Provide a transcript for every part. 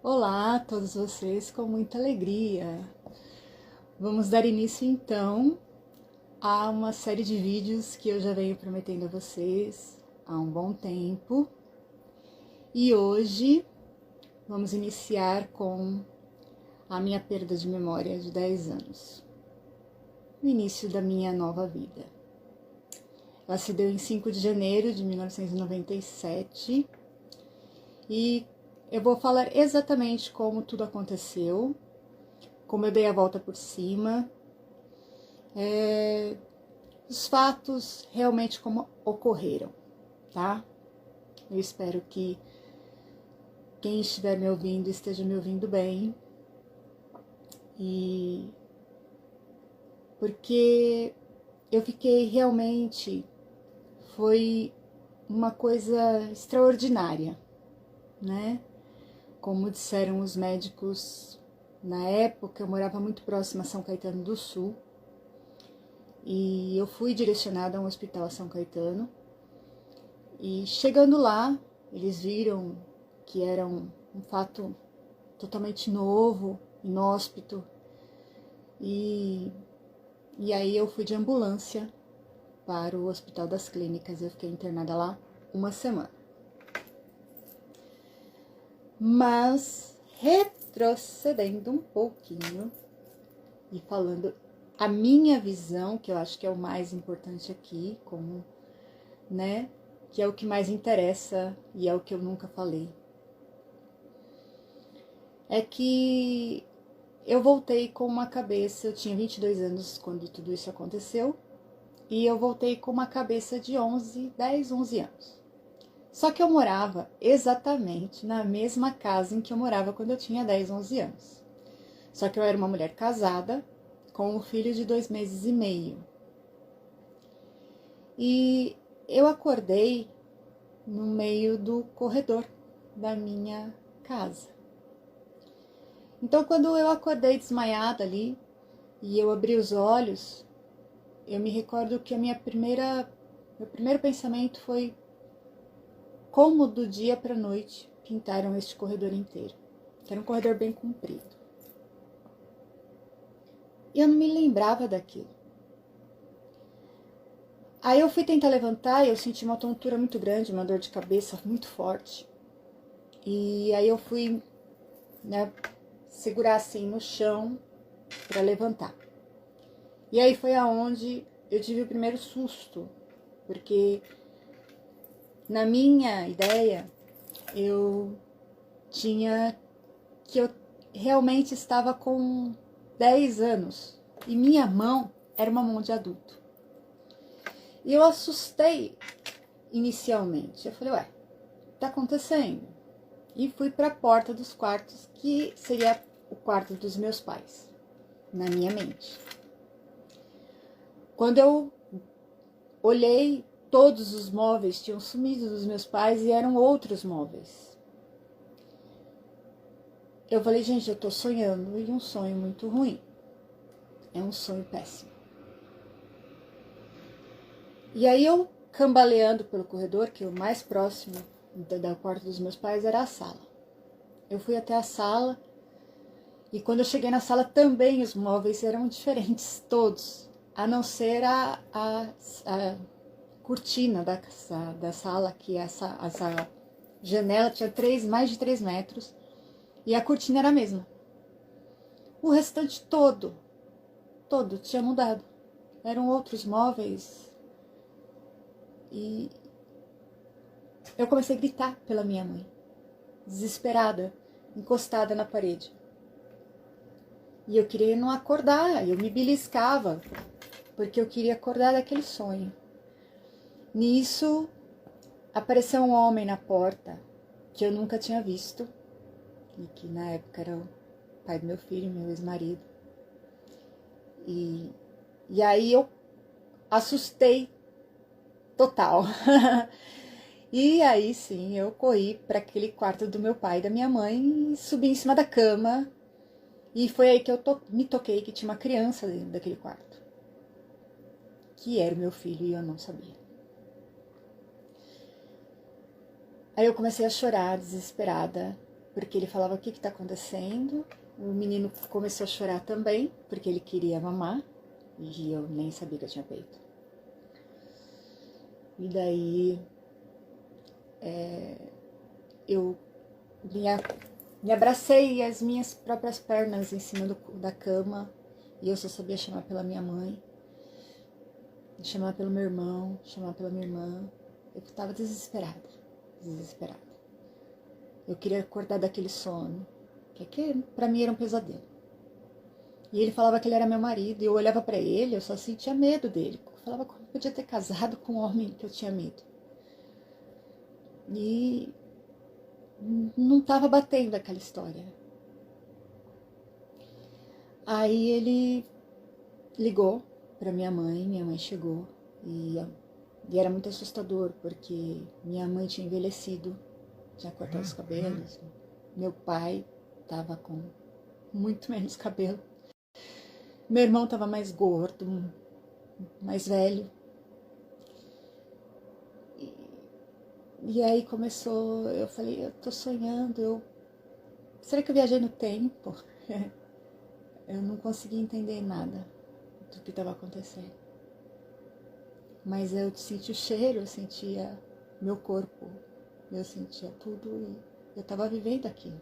Olá a todos vocês, com muita alegria. Vamos dar início então a uma série de vídeos que eu já venho prometendo a vocês há um bom tempo. E hoje vamos iniciar com a minha perda de memória de 10 anos. O início da minha nova vida. Ela se deu em 5 de janeiro de 1997 e eu vou falar exatamente como tudo aconteceu, como eu dei a volta por cima, os fatos realmente como ocorreram, tá? Eu espero que quem estiver me ouvindo esteja me ouvindo bem, e porque eu fiquei realmente, foi uma coisa extraordinária, né? Como disseram os médicos, na época eu morava muito próxima a São Caetano do Sul e eu fui direcionada a um hospital a São Caetano. E chegando lá, eles viram que era um fato totalmente novo, inóspito. E aí eu fui de ambulância para o Hospital das Clínicas. Eu fiquei internada lá uma semana. Mas, retrocedendo um pouquinho e falando a minha visão, que eu acho que é o mais importante aqui, como, né, que é o que mais interessa e é o que eu nunca falei, é que eu voltei com uma cabeça, eu tinha 22 anos quando tudo isso aconteceu, e eu voltei com uma cabeça de 10, 11 anos. Só que eu morava exatamente na mesma casa em que eu morava quando eu tinha 10, 11 anos. Só que eu era uma mulher casada, com um filho de 2 meses e meio. E eu acordei no meio do corredor da minha casa. Então, quando eu acordei desmaiada ali, e eu abri os olhos, eu me recordo que meu primeiro pensamento foi: como do dia para a noite pintaram este corredor inteiro, que era um corredor bem comprido. E eu não me lembrava daquilo. Aí eu fui tentar levantar e eu senti uma tontura muito grande, uma dor de cabeça muito forte. E aí eu fui, né, segurar assim no chão para levantar. E aí foi aonde eu tive o primeiro susto, porque na minha ideia eu realmente estava com 10 anos e minha mão era uma mão de adulto. E eu assustei inicialmente. Eu falei, ué, tá acontecendo? E fui para a porta dos quartos, que seria o quarto dos meus pais, na minha mente. Quando eu olhei, todos os móveis tinham sumido dos meus pais e eram outros móveis. Eu falei, gente, eu tô sonhando, e um sonho muito ruim. É um sonho péssimo. E aí eu, cambaleando pelo corredor, que o mais próximo da porta dos meus pais era a sala. Eu fui até a sala, e quando eu cheguei na sala também os móveis eram diferentes, todos, a não ser a cortina da sala, que essa janela tinha mais de 3 metros, e a cortina era a mesma. O restante todo tinha mudado. Eram outros móveis. E eu comecei a gritar pela minha mãe, desesperada, encostada na parede. E eu queria não acordar, eu me beliscava, porque eu queria acordar daquele sonho. Nisso, apareceu um homem na porta, que eu nunca tinha visto, e que na época era o pai do meu filho, meu ex-marido. E aí eu assustei total. E aí sim, eu corri para aquele quarto do meu pai e da minha mãe e subi em cima da cama. E foi aí que eu me toquei que tinha uma criança dentro daquele quarto, que era o meu filho, e eu não sabia. Aí eu comecei a chorar, desesperada. porque ele falava: o que está acontecendo? O menino começou a chorar também, porque ele queria mamar, e eu nem sabia que eu tinha peito. E daí eu me abracei as minhas próprias pernas em cima da cama, e eu só sabia chamar pela minha mãe, chamar pelo meu irmão, chamar pela minha irmã. Eu estava desesperada. Eu queria acordar daquele sono, que pra mim era um pesadelo. E ele falava que ele era meu marido, e eu olhava pra ele, eu só sentia medo dele. Eu falava como eu podia ter casado com um homem que eu tinha medo. E não estava batendo aquela história. Aí ele ligou pra minha mãe chegou, e era muito assustador, porque minha mãe tinha envelhecido, tinha cortado os cabelos, meu pai estava com muito menos cabelo, meu irmão estava mais gordo, mais velho. E aí começou, eu falei: eu tô sonhando, será que eu viajei no tempo? Eu não conseguia entender nada do que estava acontecendo. Mas eu sentia o cheiro, eu sentia meu corpo, eu sentia tudo, e eu estava vivendo aquilo.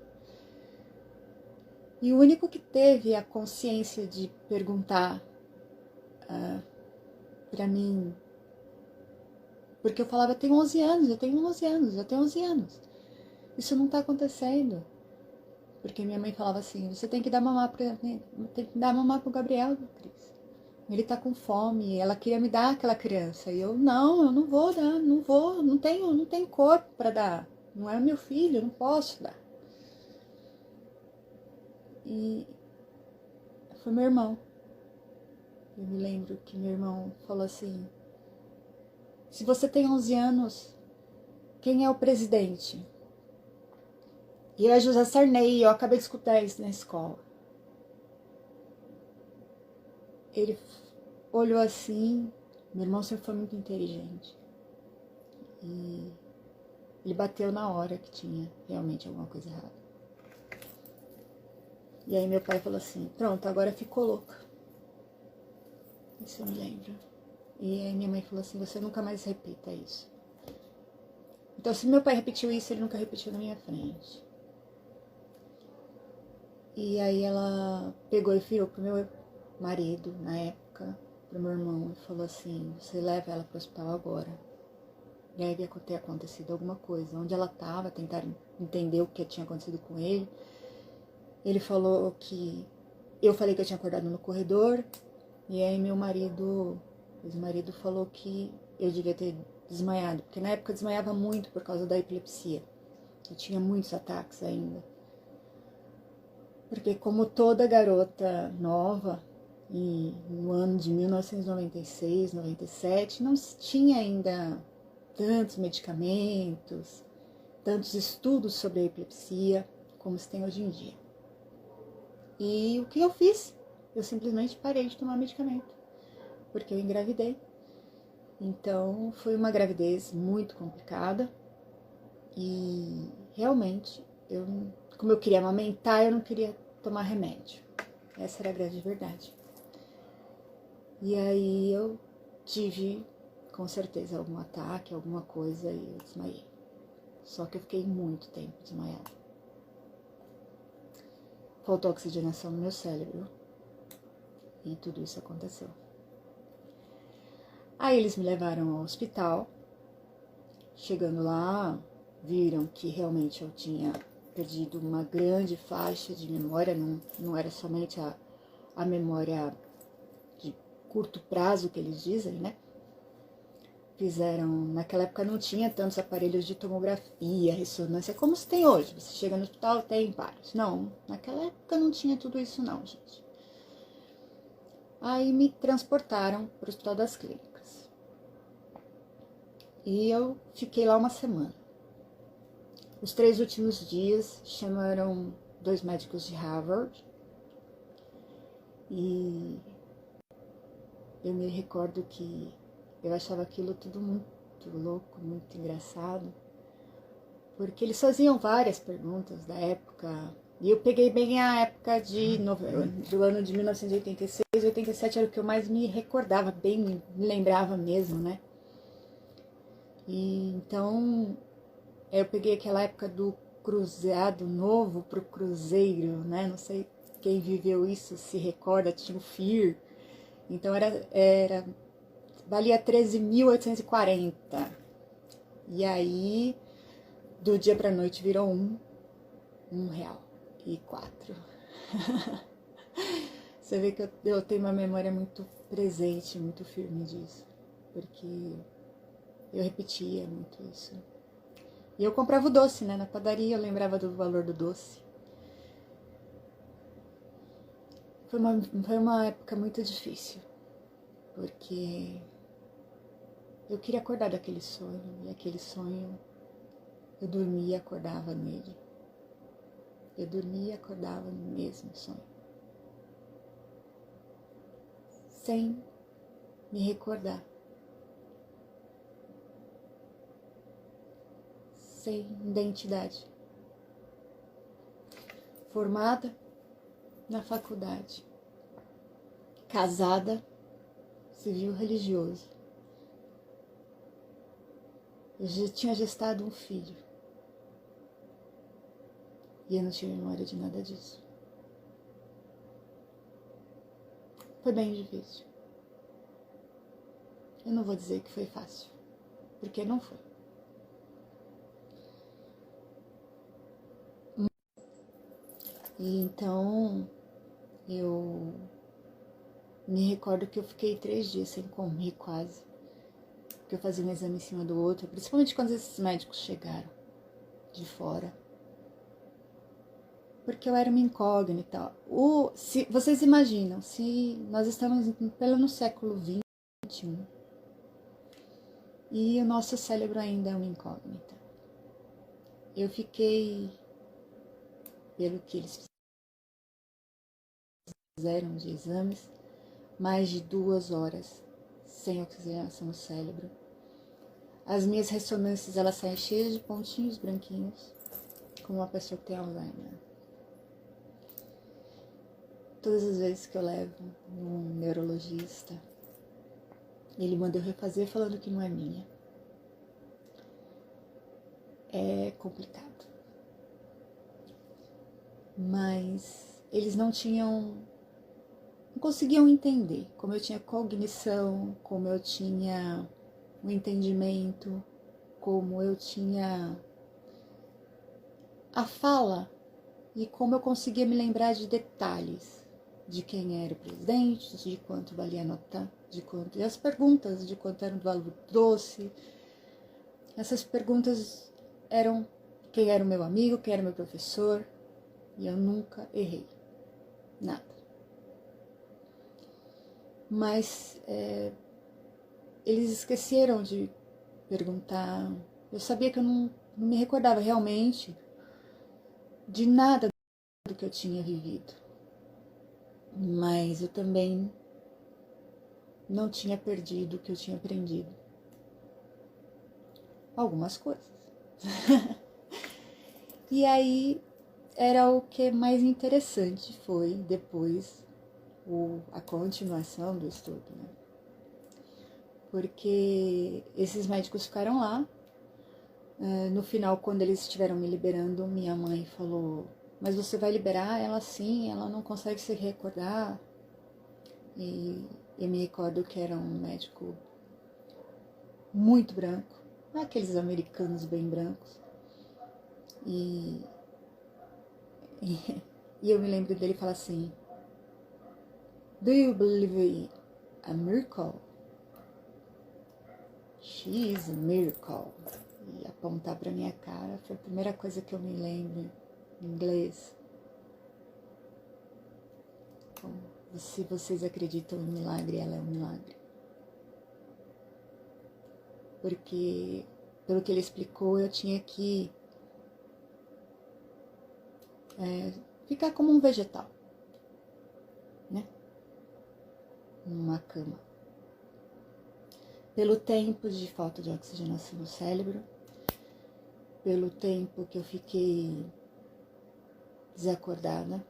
E o único que teve a consciência de perguntar pra mim, porque eu falava: eu tenho 11 anos, eu tenho 11 anos, eu tenho 11 anos. Isso não tá acontecendo. Porque minha mãe falava assim: você tem que dar mamar pro Gabriel, Cris. Ele tá com fome, ela queria me dar aquela criança. E eu não vou dar, não tenho corpo para dar. Não é meu filho, eu não posso dar. E foi meu irmão. Eu me lembro que meu irmão falou assim: se você tem 11 anos, quem é o presidente? E eu é José Sarney, eu acabei de escutar isso na escola. Ele olhou assim, meu irmão sempre foi muito inteligente. E ele bateu na hora que tinha realmente alguma coisa errada. E aí meu pai falou assim: pronto, agora ficou louca. Isso eu me lembro. E aí minha mãe falou assim: você nunca mais repita isso. Então, se meu pai repetiu isso, ele nunca repetiu na minha frente. E aí ela pegou e virou pro meu marido, na época, pro meu irmão, e falou assim: você leva ela pro hospital agora. E aí havia ter acontecido alguma coisa. Onde ela estava, tentar entender o que tinha acontecido com ele. Ele falou que... eu falei que eu tinha acordado no corredor. E aí meu marido... ex-marido falou que eu devia ter desmaiado. Porque na época eu desmaiava muito por causa da epilepsia. Eu tinha muitos ataques ainda. Porque como toda garota nova, e no ano de 1996, 97, não se tinha ainda tantos medicamentos, tantos estudos sobre a epilepsia como se tem hoje em dia. E o que eu fiz? Eu simplesmente parei de tomar medicamento, porque eu engravidei. Então foi uma gravidez muito complicada e realmente, como eu queria amamentar, eu não queria tomar remédio. Essa era a grande verdade. E aí eu tive, com certeza, algum ataque, alguma coisa, e eu desmaiei. Só que eu fiquei muito tempo desmaiada. Faltou oxigenação no meu cérebro. E tudo isso aconteceu. Aí eles me levaram ao hospital. Chegando lá, viram que realmente eu tinha perdido uma grande faixa de memória. Não era somente a memória de curto prazo que eles dizem, né? Fizeram, naquela época não tinha tantos aparelhos de tomografia, ressonância, como se tem hoje. Você chega no hospital, tem vários. Não, naquela época não tinha tudo isso não, gente. Aí me transportaram para o Hospital das Clínicas. E eu fiquei lá uma semana. Os 3 últimos dias chamaram 2 médicos de Harvard. E eu me recordo que eu achava aquilo tudo muito louco, muito engraçado. porque eles faziam várias perguntas da época, e eu peguei bem a época do ano de 1986, 87 era o que eu mais me recordava, bem me lembrava mesmo, né? E então eu peguei aquela época do cruzado novo pro cruzeiro, né? Não sei quem viveu isso se recorda, tinha o FIR, então valia 13.840. E aí, do dia pra noite virou R$ 1,04. Você vê que eu tenho uma memória muito presente, muito firme disso. Porque eu repetia muito isso. E eu comprava o doce, né? Na padaria eu lembrava do valor do doce. Foi uma época muito difícil. Porque eu queria acordar daquele sonho. E aquele sonho, eu dormia e acordava nele. Eu dormia e acordava no mesmo sonho. Sem me recordar. Sem identidade. Formada na faculdade. Casada, civil religioso. Eu já tinha gestado um filho. E eu não tinha memória de nada disso. Foi bem difícil. Eu não vou dizer que foi fácil, porque não foi. E então, eu me recordo que eu fiquei 3 dias sem comer quase. Porque eu fazia um exame em cima do outro, principalmente quando esses médicos chegaram de fora. Porque eu era uma incógnita. Se vocês imaginam, se nós estamos no século XXI e o nosso cérebro ainda é uma incógnita. Eu fiquei, pelo que eles fizeram de exames, mais de 2 horas sem oxigenação no cérebro. As minhas ressonâncias, elas saem cheias de pontinhos branquinhos, como uma pessoa que tem Alzheimer. Todas as vezes que eu levo um neurologista, ele manda eu refazer falando que não é minha. É complicado. Mas eles não conseguiam entender como eu tinha cognição, como eu tinha um entendimento, como eu tinha a fala e como eu conseguia me lembrar de detalhes. De quem era o presidente, de quanto valia a nota, e as perguntas de quanto era o valor do doce. Essas perguntas eram quem era o meu amigo, quem era o meu professor, e eu nunca errei nada. Mas eles esqueceram de perguntar. Eu sabia que eu não me recordava realmente de nada do que eu tinha vivido. Mas eu também não tinha perdido o que eu tinha aprendido. Algumas coisas. E aí era o que mais interessante foi depois a continuação do estudo, né? Porque esses médicos ficaram lá. No final, quando eles estiveram me liberando, minha mãe falou: mas você vai liberar ela sim, ela não consegue se recordar. E eu me recordo que era um médico muito branco, aqueles americanos bem brancos. E eu me lembro dele falar assim: do you believe a miracle? She is a miracle. E apontar pra minha cara foi a primeira coisa que eu me lembro em inglês. Então, se vocês acreditam em milagre, ela é um milagre. Porque, pelo que ele explicou, eu tinha que ficar como um vegetal, né? Numa cama. Pelo tempo de falta de oxigenação no cérebro, pelo tempo que eu fiquei desacordada.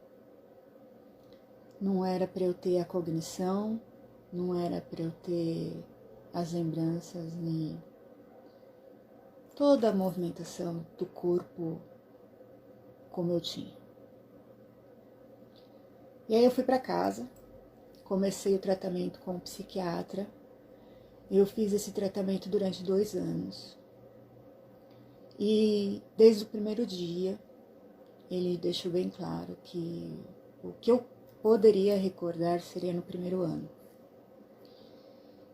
Não era para eu ter a cognição, não era para eu ter as lembranças, nem toda a movimentação do corpo como eu tinha. E aí eu fui para casa, comecei o tratamento com o psiquiatra. Eu fiz esse tratamento durante 2 anos. E desde o primeiro dia, ele deixou bem claro que o que eu poderia recordar seria no primeiro ano.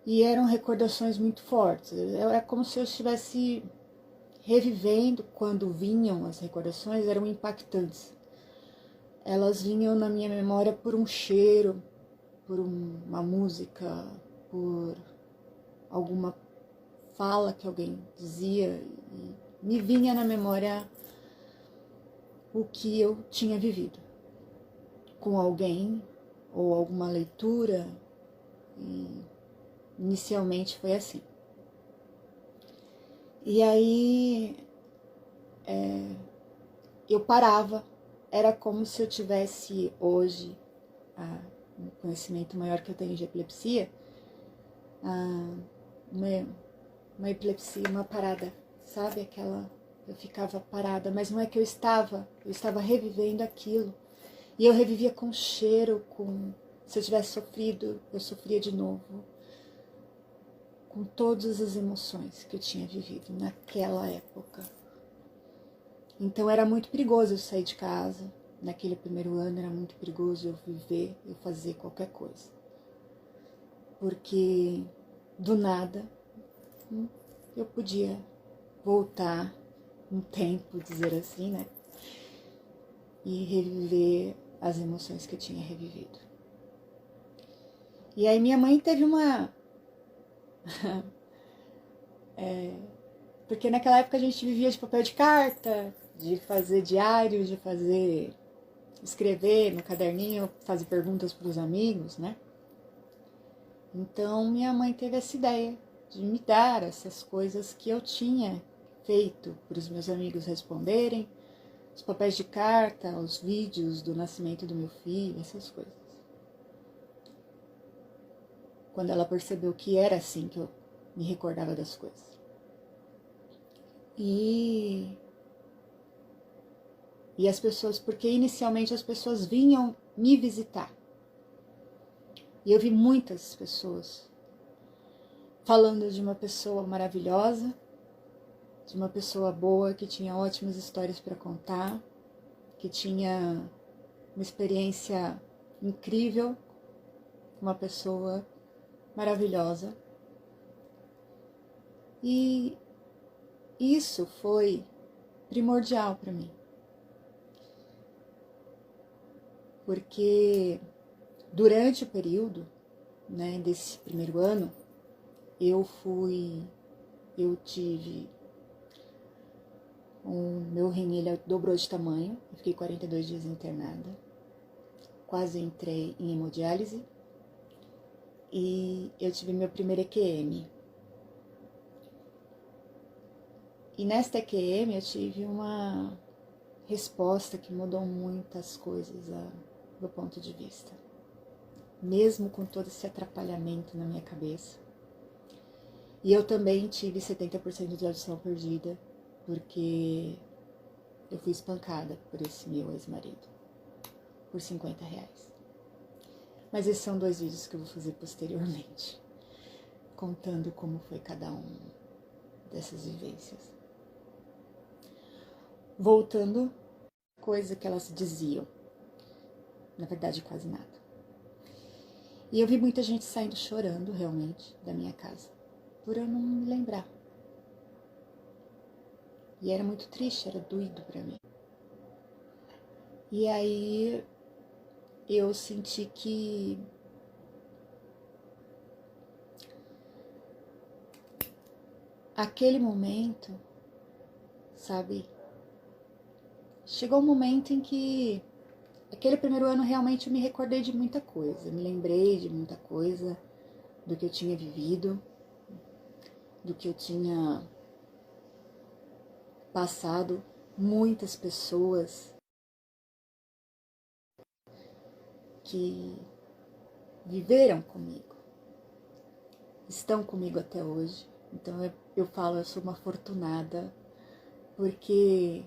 E eram recordações muito fortes. Era como se eu estivesse revivendo. Quando vinham as recordações, eram impactantes. Elas vinham na minha memória por um cheiro, por uma música, por alguma fala que alguém dizia. E me vinha na memória o que eu tinha vivido com alguém ou alguma leitura. E inicialmente foi assim. E aí eu parava. Era como se eu tivesse hoje um conhecimento maior que eu tenho de epilepsia, uma epilepsia, uma parada, sabe? Eu ficava parada, mas não é que eu estava revivendo aquilo. E eu revivia com cheiro, se eu tivesse sofrido, eu sofria de novo, com todas as emoções que eu tinha vivido naquela época. Então era muito perigoso eu sair de casa. Naquele primeiro ano era muito perigoso eu viver, eu fazer qualquer coisa. Porque do nada eu podia voltar um tempo, dizer assim, né? E reviver as emoções que eu tinha revivido. E aí minha mãe teve uma... Porque naquela época a gente vivia de papel de carta, de fazer diário, de escrever no caderninho, fazer perguntas para os amigos, né? Então minha mãe teve essa ideia de me dar essas coisas que eu tinha feito para os meus amigos responderem, os papéis de carta, os vídeos do nascimento do meu filho, essas coisas. Quando ela percebeu que era assim que eu me recordava das coisas. E as pessoas, porque inicialmente as pessoas vinham me visitar. E eu vi muitas pessoas falando de uma pessoa maravilhosa, de uma pessoa boa, que tinha ótimas histórias para contar, que tinha uma experiência incrível, uma pessoa maravilhosa. E isso foi primordial para mim. Porque durante o período, né, desse primeiro ano, eu tive meu rim, ele dobrou de tamanho, eu fiquei 42 dias internada, quase entrei em hemodiálise e eu tive meu primeiro EQM. E nesta EQM eu tive uma resposta que mudou muitas coisas do ponto de vista. Mesmo com todo esse atrapalhamento na minha cabeça. E eu também tive 70% de audição perdida, porque eu fui espancada por esse meu ex-marido, por R$50. Mas esses são 2 vídeos que eu vou fazer posteriormente, contando como foi cada um dessas vivências. Voltando, coisa que elas diziam, na verdade quase nada. E eu vi muita gente saindo chorando, realmente, da minha casa, por eu não me lembrar. E era muito triste, era doído pra mim. E aí eu senti que aquele momento, sabe, chegou um momento em que aquele primeiro ano realmente eu me recordei de muita coisa, me lembrei de muita coisa, do que eu tinha vivido, do que eu tinha passado, muitas pessoas que viveram comigo, estão comigo até hoje. Então eu falo, eu sou uma afortunada, porque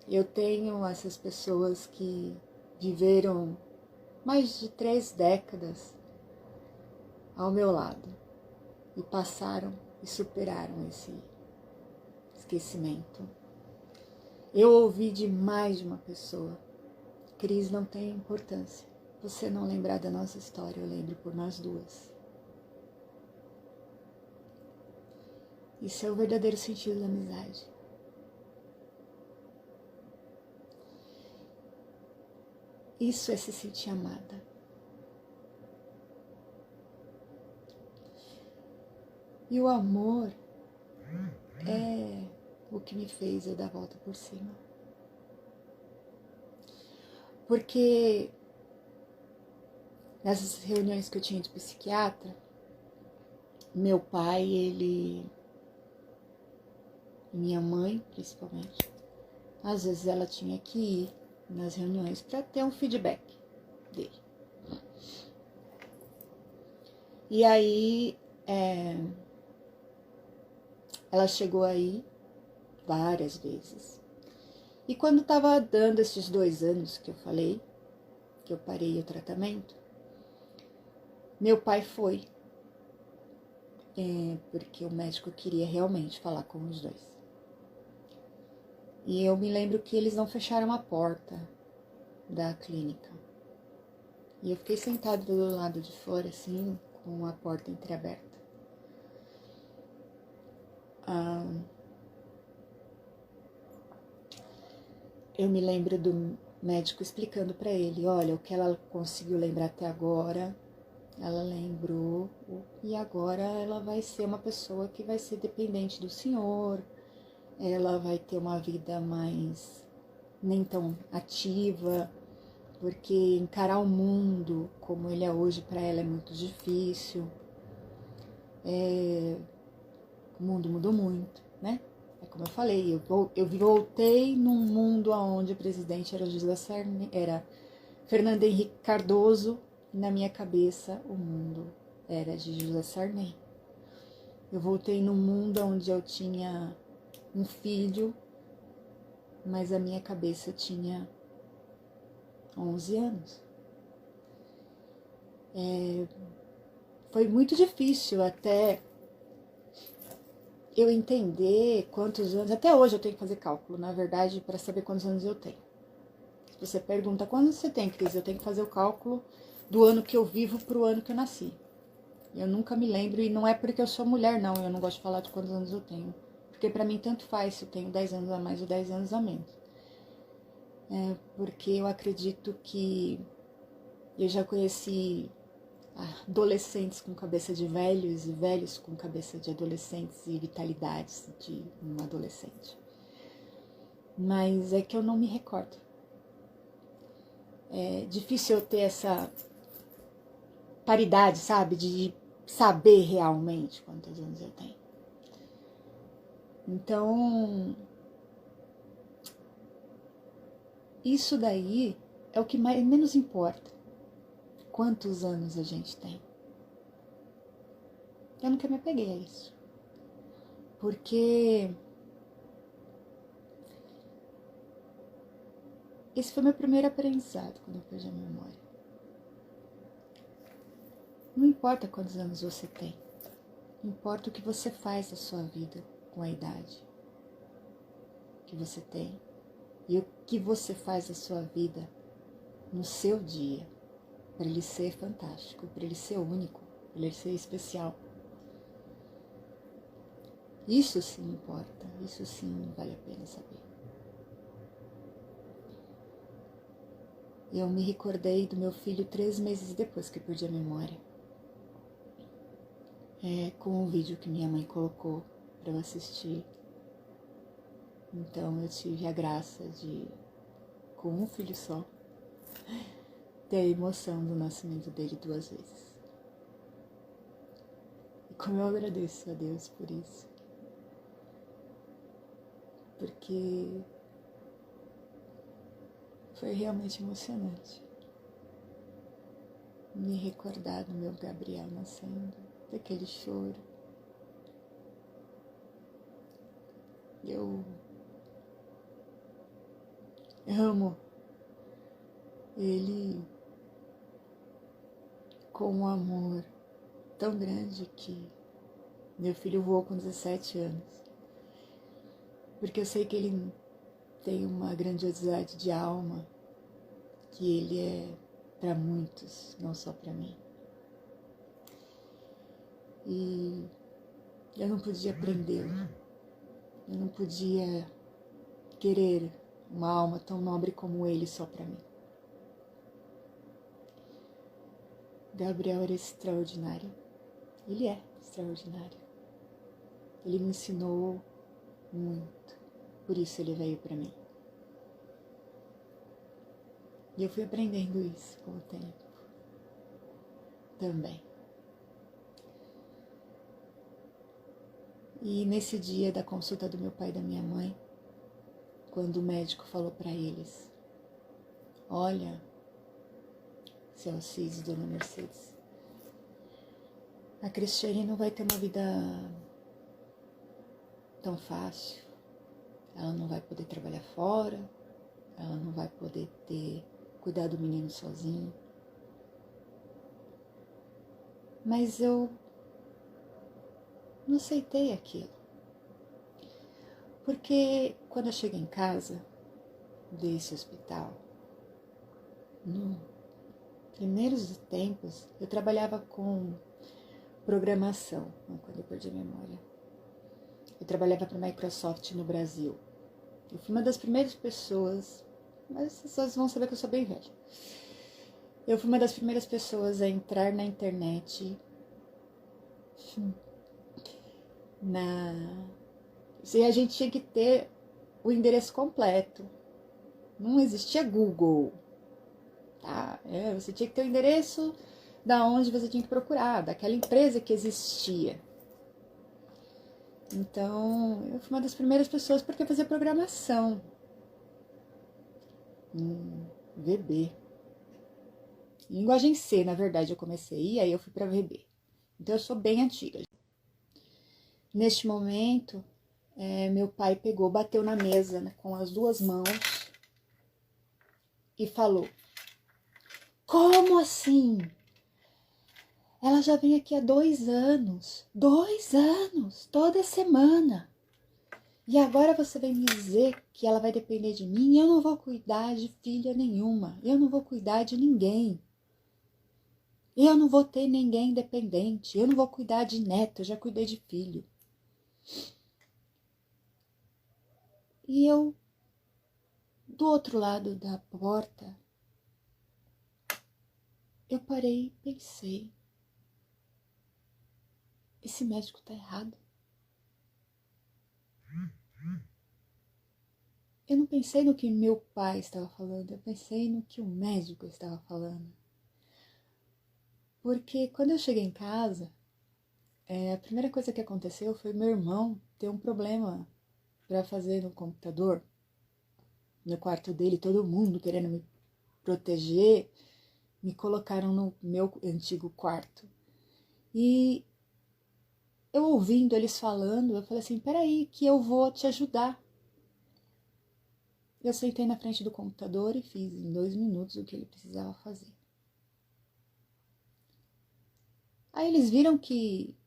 eu tenho essas pessoas que viveram mais de 3 décadas ao meu lado e passaram e superaram esse esquecimento. Eu ouvi de mais de uma pessoa: Cris, não tem importância você não lembrar da nossa história, eu lembro por nós duas. Isso é o verdadeiro sentido da amizade. Isso é se sentir amada. E o amor é o que me fez eu dar a volta por cima. Porque nessas reuniões que eu tinha de psiquiatra, meu pai, minha mãe principalmente, às vezes ela tinha que ir nas reuniões para ter um feedback dele. E aí ela chegou aí várias vezes. E quando estava dando esses 2 anos que eu falei, que eu parei o tratamento, meu pai foi, porque o médico queria realmente falar com os dois. E eu me lembro que eles não fecharam a porta da clínica. E eu fiquei sentada do lado de fora, assim, com a porta entreaberta. Eu me lembro do médico explicando para ele: olha, o que ela conseguiu lembrar até agora, ela lembrou, e agora ela vai ser uma pessoa que vai ser dependente do senhor, ela vai ter uma vida mais nem tão ativa, porque encarar o mundo como ele é hoje para ela é muito difícil. O mundo mudou muito, né? É como eu falei, eu voltei num mundo onde o presidente era José Sarney, era Fernando Henrique Cardoso, e na minha cabeça o mundo era de José Sarney. Eu voltei num mundo onde eu tinha um filho, mas a minha cabeça tinha 11 anos. Foi muito difícil até eu entender quantos anos. Até hoje eu tenho que fazer cálculo, na verdade, para saber quantos anos eu tenho. Se você pergunta quantos você tem, Cris, eu tenho que fazer o cálculo do ano que eu vivo pro ano que eu nasci. Eu nunca me lembro, e não é porque eu sou mulher, não. Eu não gosto de falar de quantos anos eu tenho. Porque pra mim tanto faz se eu tenho 10 anos a mais ou 10 anos a menos. Porque eu acredito que eu já conheci adolescentes com cabeça de velhos e velhos com cabeça de adolescentes e vitalidades de um adolescente. Mas é que eu não me recordo. É difícil eu ter essa paridade, sabe? De saber realmente quantos anos eu tenho. Então, isso daí é o que menos importa. Quantos anos a gente tem. Eu nunca me apeguei a isso. Porque esse foi meu primeiro aprendizado quando eu perdi a memória. Não importa quantos anos você tem. Importa o que você faz da sua vida com a idade que você tem. E o que você faz da sua vida no seu dia. Para ele ser fantástico, para ele ser único, para ele ser especial. Isso sim importa, isso sim vale a pena saber. Eu me recordei do meu filho 3 meses depois que eu perdi a memória. Com um vídeo que minha mãe colocou para eu assistir. Então eu tive a graça de, com um filho só, ter a emoção do nascimento dele 2 vezes. E como eu agradeço a Deus por isso. porque foi realmente emocionante me recordar do meu Gabriel nascendo, daquele choro. Eu amo ele com um amor tão grande que meu filho voou com 17 anos. Porque eu sei que ele tem uma grandiosidade de alma, que ele é para muitos, não só para mim. E eu não podia prendê-lo, eu não podia querer uma alma tão nobre como ele só para mim. Gabriel era extraordinário, ele é extraordinário. Ele me ensinou muito, por isso ele veio para mim. E eu fui aprendendo isso com o tempo também. E nesse dia da consulta do meu pai e da minha mãe, quando o médico falou para eles: olha, seu Alcides e dona Mercedes, a Cristiane não vai ter uma vida tão fácil. Ela não vai poder trabalhar fora, ela não vai poder cuidar do menino sozinha. Mas eu não aceitei aquilo. Porque quando eu cheguei em casa desse hospital, nos primeiros tempos, eu trabalhava com programação, quando eu perdi a memória. Eu trabalhava para a Microsoft no Brasil. Eu fui uma das primeiras pessoas, mas as pessoas vão saber que eu sou bem velha. Eu fui uma das primeiras pessoas a entrar na internet e a gente tinha que ter o endereço completo. Não existia Google, tá? Você tinha que ter o endereço da onde você tinha que procurar, daquela empresa que existia. Então, eu fui uma das primeiras pessoas porque eu fazia programação. VB. Linguagem C, na verdade, eu comecei, e aí eu fui para VB. Então, eu sou bem antiga. Neste momento, meu pai pegou, bateu na mesa, né, com as duas mãos e falou: como assim? Ela já vem aqui há 2 anos, toda semana. E agora você vem me dizer que ela vai depender de mim? Eu não vou cuidar de filha nenhuma, eu não vou cuidar de ninguém. Eu não vou ter ninguém independente, eu não vou cuidar de neto, eu já cuidei de filho. E eu, do outro lado da porta, eu parei e pensei: esse médico tá errado. Eu não pensei no que meu pai estava falando, eu pensei no que o médico estava falando. Porque quando eu cheguei em casa, a primeira coisa que aconteceu foi meu irmão ter um problema para fazer no computador, no quarto dele, todo mundo querendo me proteger, me colocaram no meu antigo quarto. E eu ouvindo eles falando, eu falei assim: peraí, que eu vou te ajudar. Eu sentei na frente do computador e fiz em 2 minutos o que ele precisava fazer. Aí eles viram que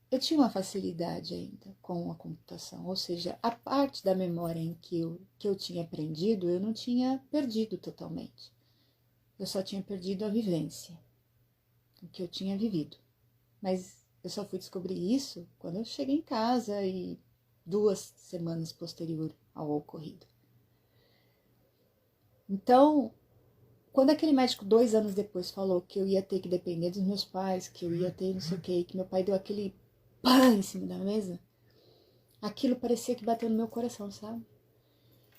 eu tinha uma facilidade ainda com a computação, ou seja, a parte da memória em que eu tinha aprendido, eu não tinha perdido totalmente. Eu só tinha perdido a vivência, o que eu tinha vivido. Mas eu só fui descobrir isso quando eu cheguei em casa e 2 semanas posterior ao ocorrido. Então, quando aquele médico 2 anos depois falou que eu ia ter que depender dos meus pais, que eu ia ter não sei o que meu pai deu aquele pá em cima da mesa, aquilo parecia que bateu no meu coração, sabe?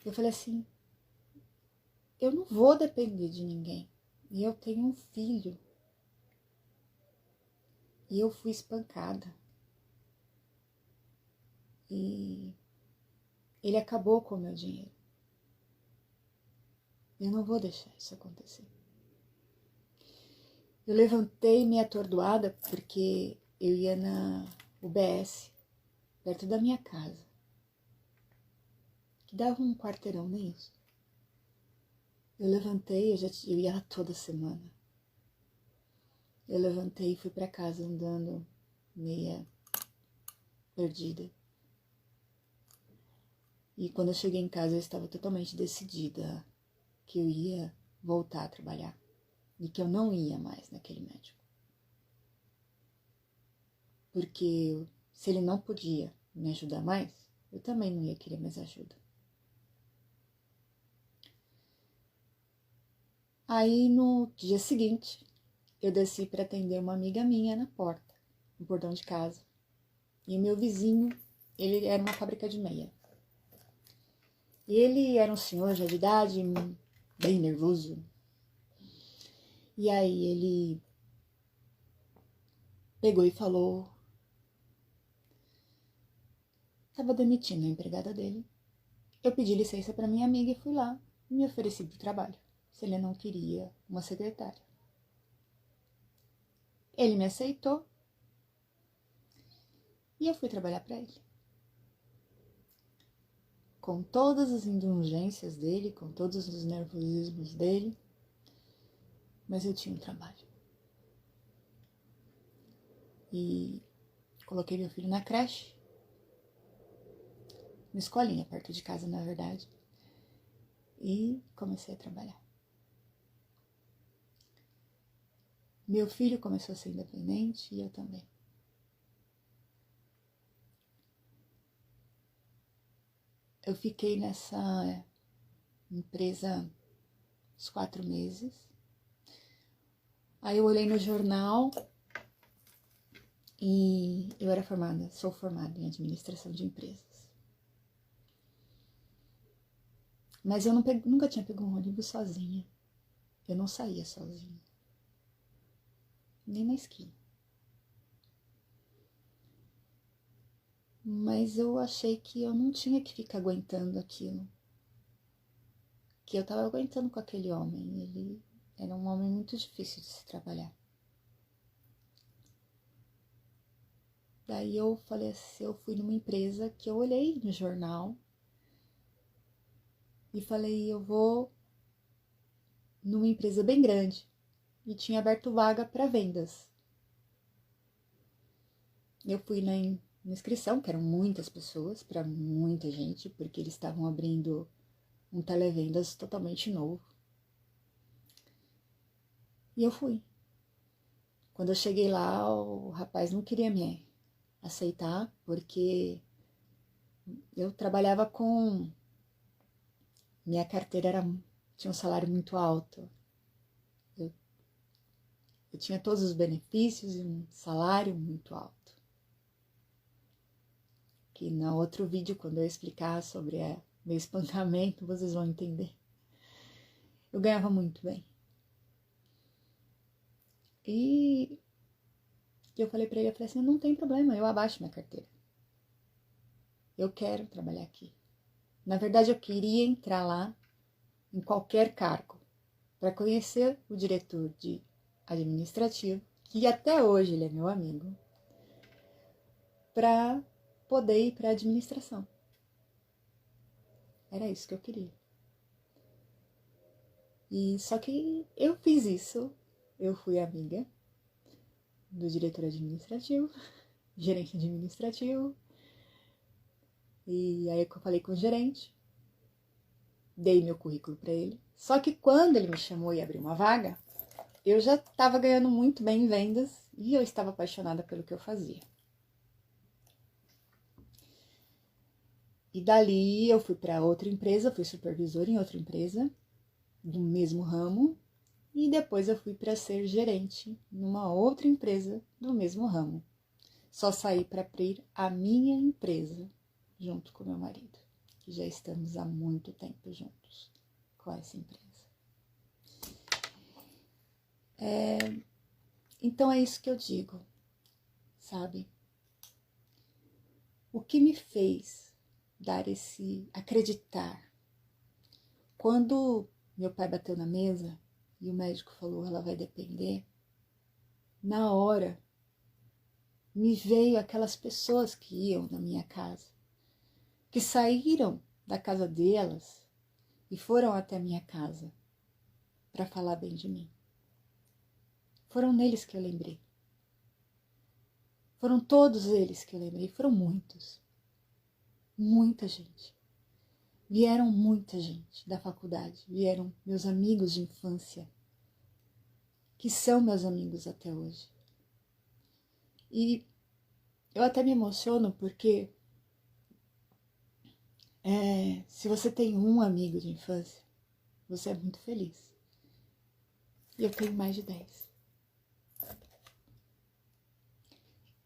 Eu falei assim: eu não vou depender de ninguém. E eu tenho um filho. E eu fui espancada. E Ele acabou com o meu dinheiro. Eu não vou deixar isso acontecer. Eu levantei meio atordoada porque eu ia na UBS, perto da minha casa, que dava um quarteirão, nem isso. Eu levantei, eu ia lá toda semana. Eu levantei e fui para casa andando meia perdida. E quando eu cheguei em casa, eu estava totalmente decidida que eu ia voltar a trabalhar e que eu não ia mais naquele médico. Porque se ele não podia me ajudar mais, eu também não ia querer mais ajuda. Aí no dia seguinte, eu desci para atender uma amiga minha na porta, no portão de casa. E o meu vizinho, ele era uma fábrica de meia. E ele era um senhor já de idade, bem nervoso. E aí ele pegou e falou, estava demitindo a empregada dele. Eu pedi licença para minha amiga e fui lá e me ofereci para o trabalho, se ele não queria uma secretária. Ele me aceitou e eu fui trabalhar para ele. Com todas as indulgências dele, com todos os nervosismos dele, mas eu tinha um trabalho. E coloquei meu filho na creche, uma escolinha perto de casa, na verdade, e comecei a trabalhar. Meu filho começou a ser independente e eu também. Eu fiquei nessa empresa uns 4 meses. Aí eu olhei no jornal e eu era sou formada em administração de empresas. Mas eu nunca tinha pego um ônibus sozinha. Eu não saía sozinha. Nem na esquina. Mas eu achei que eu não tinha que ficar aguentando aquilo. Que eu tava aguentando com aquele homem. Ele era um homem muito difícil de se trabalhar. Daí eu falei assim, eu fui numa empresa que eu olhei no jornal e falei, eu vou numa empresa bem grande e tinha aberto vaga para vendas. Eu fui na inscrição, que eram muitas pessoas, para muita gente, porque eles estavam abrindo um televendas totalmente novo. E eu fui. Quando eu cheguei lá, o rapaz não queria me aceitar, porque eu trabalhava com... Minha carteira tinha um salário muito alto. Eu tinha todos os benefícios e um salário muito alto. Que no outro vídeo, quando eu explicar sobre meu espancamento, vocês vão entender. Eu ganhava muito bem. E eu falei pra ele, eu falei assim, não tem problema, eu abaixo minha carteira. Eu quero trabalhar aqui. Na verdade, eu queria entrar lá em qualquer cargo, para conhecer o diretor de administrativo, que até hoje ele é meu amigo, para poder ir para a administração. Era isso que eu queria. E só que eu fiz isso, eu fui amiga do diretor administrativo, gerente administrativo, e aí eu falei com o gerente, dei meu currículo para ele. Só que quando ele me chamou e abriu uma vaga, eu já estava ganhando muito bem em vendas e eu estava apaixonada pelo que eu fazia. E dali eu fui para outra empresa, fui supervisora em outra empresa, do mesmo ramo, e depois eu fui para ser gerente numa outra empresa do mesmo ramo. Só saí para abrir a minha empresa junto com meu marido, que já estamos há muito tempo juntos com essa empresa. Então é isso que eu digo, sabe? O que me fez dar esse acreditar. Quando meu pai bateu na mesa e o médico falou, ela vai depender, na hora me veio aquelas pessoas que iam na minha casa, que saíram da casa delas e foram até a minha casa para falar bem de mim. Foram neles que eu lembrei. Foram todos eles que eu lembrei, foram muitos. Muita gente. Vieram muita gente da faculdade, vieram meus amigos de infância, que são meus amigos até hoje. E eu até me emociono porque se você tem um amigo de infância, você é muito feliz. E eu tenho mais de 10.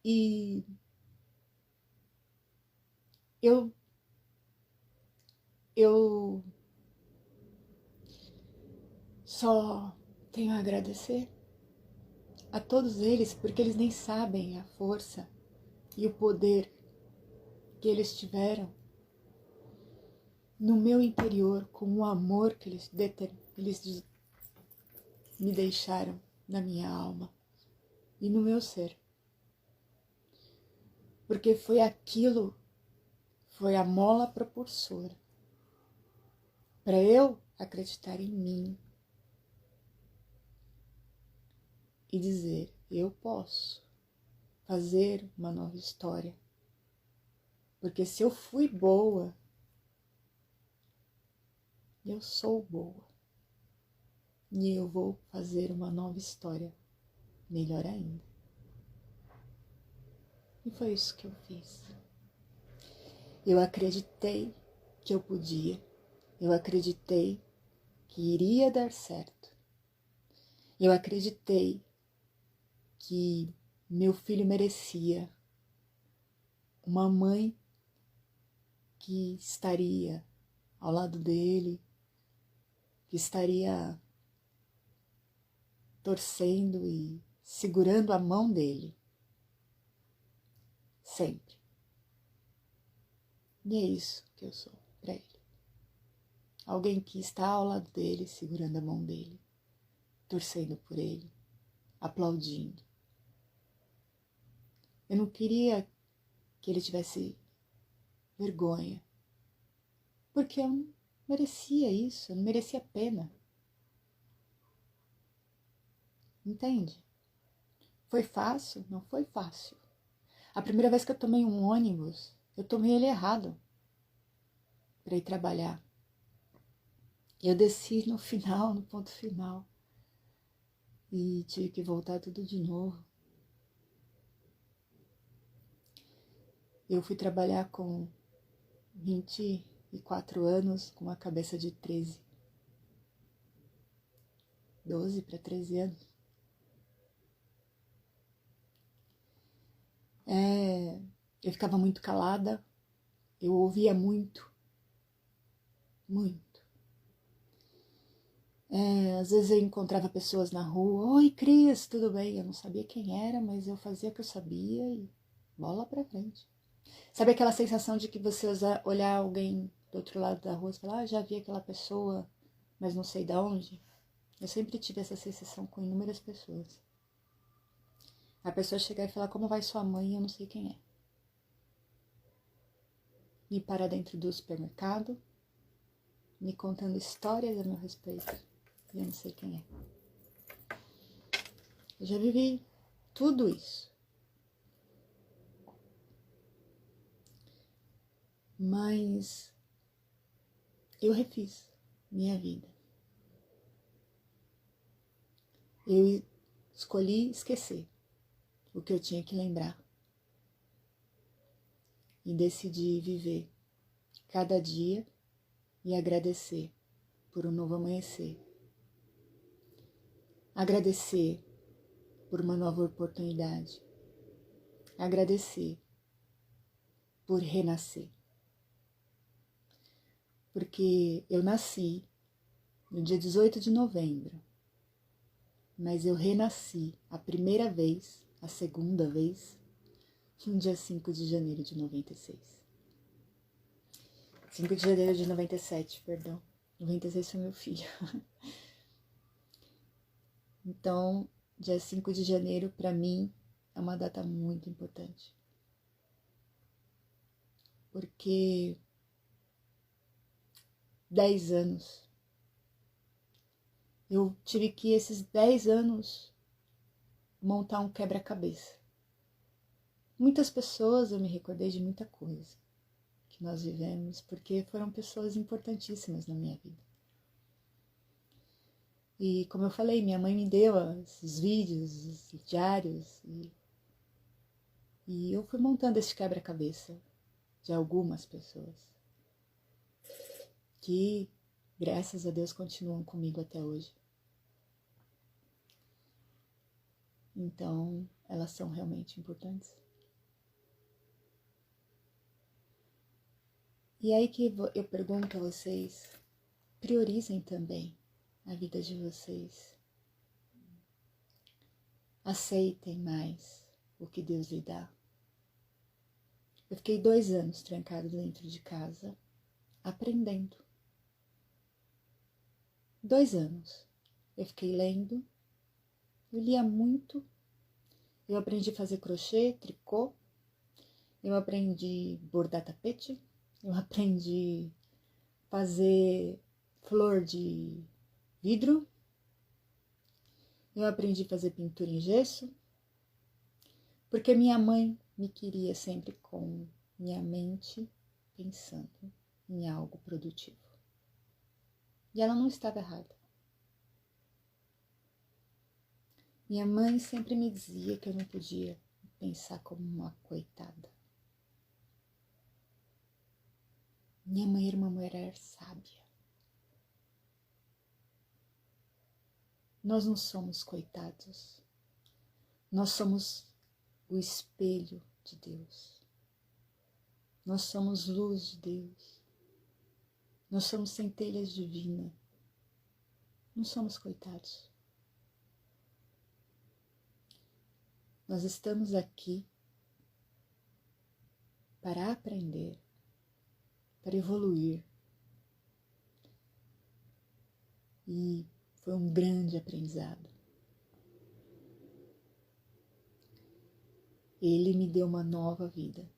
E eu só tenho a agradecer a todos eles, porque eles nem sabem a força e o poder que eles tiveram no meu interior, com o amor que eles me deixaram na minha alma e no meu ser. Porque foi a mola propulsora para eu acreditar em mim e dizer, eu posso fazer uma nova história. Porque se eu fui boa, eu sou boa. E eu vou fazer uma nova história, melhor ainda. E foi isso que eu fiz. Eu acreditei que eu podia. Eu acreditei que iria dar certo. Eu acreditei que meu filho merecia uma mãe que estaria ao lado dele, que estaria torcendo e segurando a mão dele. Sempre. E é isso que eu sou para ele. Alguém que está ao lado dele, segurando a mão dele, torcendo por ele, aplaudindo. Eu não queria que ele tivesse vergonha, porque eu não merecia isso, eu não merecia pena. Entende? Foi fácil? Não foi fácil. A primeira vez que eu tomei um ônibus, eu tomei ele errado para ir trabalhar. Eu desci no final, no ponto final, e tive que voltar tudo de novo. Eu fui trabalhar com 24 anos, com uma cabeça de 13. 12 para 13 anos. Eu ficava muito calada, eu ouvia muito. Às vezes eu encontrava pessoas na rua, oi Cris, tudo bem? Eu não sabia quem era, mas eu fazia o que eu sabia e bola pra frente. Sabe aquela sensação de que você olhar alguém do outro lado da rua e falar, já vi aquela pessoa, mas não sei de onde? Eu sempre tive essa sensação com inúmeras pessoas. A pessoa chegar e falar, como vai sua mãe? E eu não sei quem é. Me parar dentro do supermercado, me contando histórias a meu respeito. E eu não sei quem é. Eu já vivi tudo isso. Mas eu refiz minha vida. Eu escolhi esquecer o que eu tinha que lembrar. E decidi viver cada dia e agradecer por um novo amanhecer. Agradecer por uma nova oportunidade. Agradecer por renascer. Porque eu nasci no dia 18 de novembro, mas eu renasci a primeira vez, a segunda vez, no dia 5 de janeiro de 96. 5 de janeiro de 97, perdão. 96 foi meu filho. Então, dia 5 de janeiro, para mim, é uma data muito importante. Porque 10 anos, eu tive que, esses 10 anos, montar um quebra-cabeça. Muitas pessoas, eu me recordei de muita coisa que nós vivemos, porque foram pessoas importantíssimas na minha vida. E como eu falei, minha mãe me deu os vídeos, os diários, e eu fui montando esse quebra-cabeça de algumas pessoas que, graças a Deus, continuam comigo até hoje. Então, elas são realmente importantes. E aí que eu pergunto a vocês, priorizem também a vida de vocês. Aceitem mais o que Deus lhe dá. Eu fiquei 2 anos trancada dentro de casa, aprendendo. 2 anos. Eu fiquei lendo, eu lia muito, eu aprendi a fazer crochê, tricô, eu aprendi bordar tapete, eu aprendi a fazer flor de vidro, eu aprendi a fazer pintura em gesso, porque minha mãe me queria sempre com minha mente pensando em algo produtivo. E ela não estava errada. Minha mãe sempre me dizia que eu não podia pensar como uma coitada. Minha mãe era uma mulher sábia. Nós não somos coitados. Nós somos o espelho de Deus. Nós somos luz de Deus. Nós somos centelhas divinas. Não somos coitados. Nós estamos aqui para aprender, para evoluir. E foi um grande aprendizado. Ele me deu uma nova vida.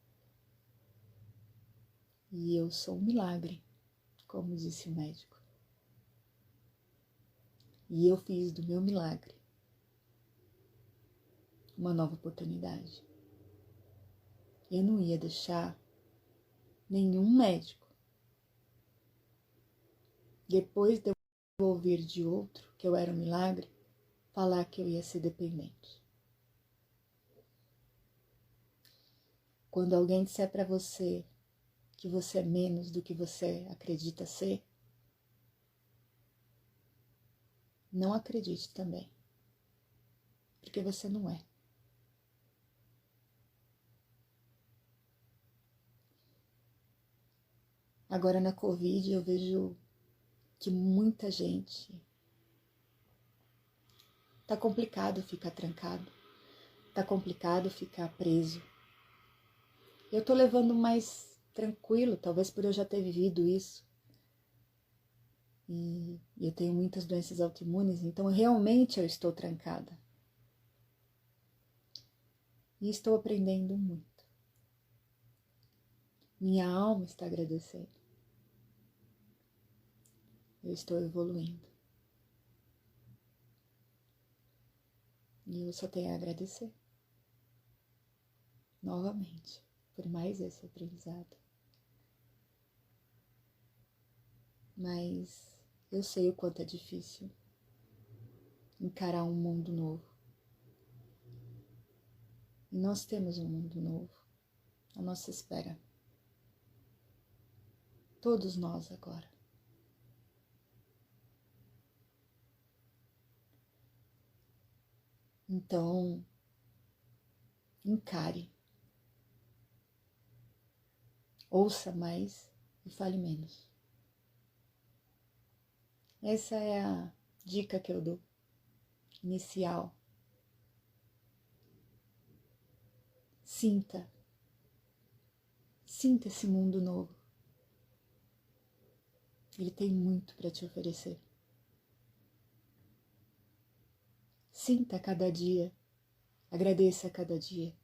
E eu sou um milagre, como disse o médico. E eu fiz do meu milagre uma nova oportunidade. Eu não ia deixar nenhum médico, depois de eu ouvir de outro que eu era um milagre, falar que eu ia ser dependente. Quando alguém disser para você que você é menos do que você acredita ser, não acredite também, porque você não é. Agora na Covid eu vejo que muita gente tá complicado ficar trancado, tá complicado ficar preso. Eu tô levando mais tranquilo, talvez por eu já ter vivido isso. E eu tenho muitas doenças autoimunes, então realmente eu estou trancada. E estou aprendendo muito. Minha alma está agradecendo. Eu estou evoluindo. E eu só tenho a agradecer. Novamente, por mais esse aprendizado. Mas eu sei o quanto é difícil encarar um mundo novo. E nós temos um mundo novo à nossa espera. Todos nós agora. Então, encare. Ouça mais e fale menos. Essa é a dica que eu dou, inicial. Sinta esse mundo novo. Ele tem muito para te oferecer. Sinta a cada dia, agradeça a cada dia.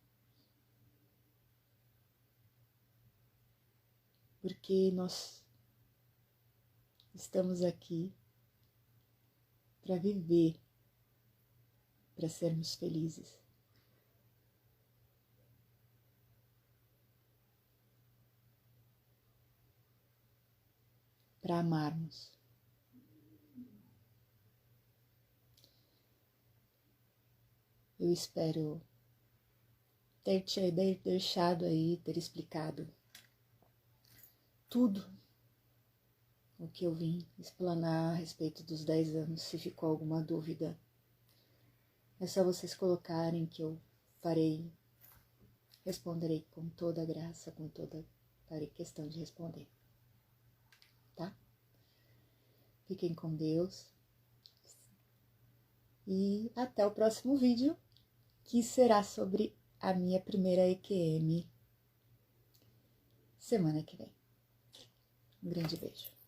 Porque nós estamos aqui para viver, para sermos felizes. Para amarmos. Eu espero ter te deixado aí, ter explicado tudo o que eu vim explanar a respeito dos 10 anos. Se ficou alguma dúvida, é só vocês colocarem que eu responderei com toda a graça, farei questão de responder, tá? Fiquem com Deus e até o próximo vídeo, que será sobre a minha primeira EQM semana que vem. Um grande beijo.